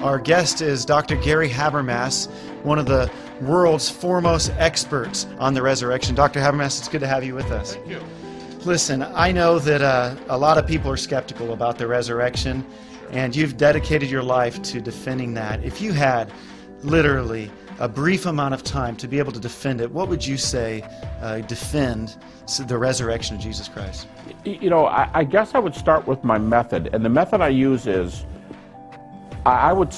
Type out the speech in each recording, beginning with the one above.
Our guest is Dr. Gary Habermas, one of the world's foremost experts on the resurrection. Dr. Habermas, it's good to have you with us. Thank you. Listen, I know that a lot of people are skeptical about the resurrection, and you've dedicated your life to defending that. If you had literally a brief amount of time to be able to defend it, what would you say defend the resurrection of Jesus Christ? You know, I guess I would start with my method, and the method I use is, I would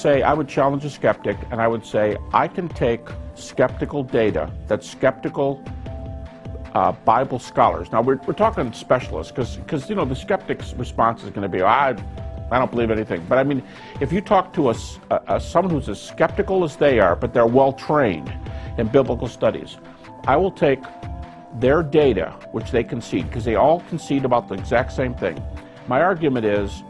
challenge a skeptic, and I would say, I can take skeptical data that skeptical Bible scholars, now we're talking specialists, because you know, the skeptic's response is going to be, I don't believe anything. But I mean, if you talk to someone who's as skeptical as they are, but they're well trained in biblical studies, I will take their data, which they concede, because they all concede about the exact same thing. My argument is,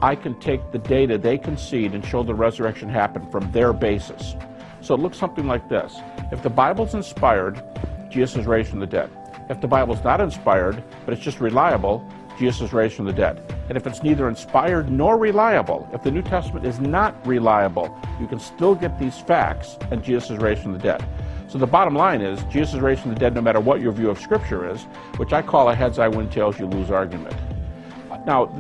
I can take the data they concede and show the resurrection happened from their basis. So it looks something like this. If the Bible's inspired, Jesus is raised from the dead. If the Bible's not inspired, but it's just reliable, Jesus is raised from the dead. And if it's neither inspired nor reliable, if the New Testament is not reliable, you can still get these facts, and Jesus is raised from the dead. So the bottom line is, Jesus is raised from the dead no matter what your view of Scripture is, which I call a heads I win, tails you lose argument. Now,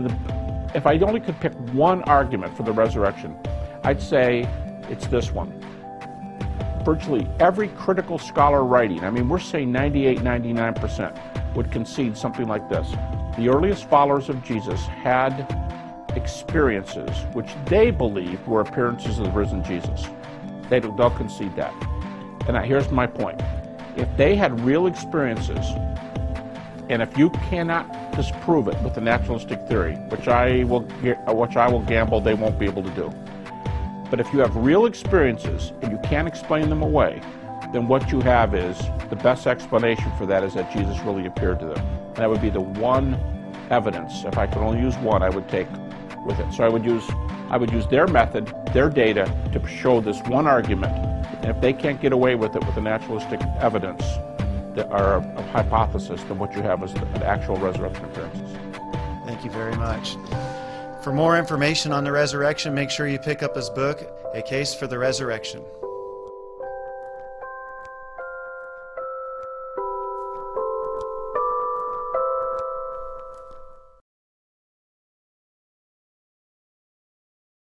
if I only could pick one argument for the resurrection, I'd say it's this one. Virtually every critical scholar writing, I mean, we're saying 98, 99%, would concede something like this. The earliest followers of Jesus had experiences which they believed were appearances of the risen Jesus. They'll concede that. And now here's my point. If they had real experiences, and if you cannot disprove it with the naturalistic theory, which I will gamble they won't be able to do, but if you have real experiences and you can't explain them away, then what you have is, the best explanation for that is that Jesus really appeared to them. And that would be the one evidence, if I could only use one, I would take with it. So I would use their method, their data, to show this one argument. And if they can't get away with it with the naturalistic evidence or a hypothesis, then what you have is the actual resurrection appearances. Thank you very much. For more information on the resurrection, make sure you pick up his book, A Case for the Resurrection.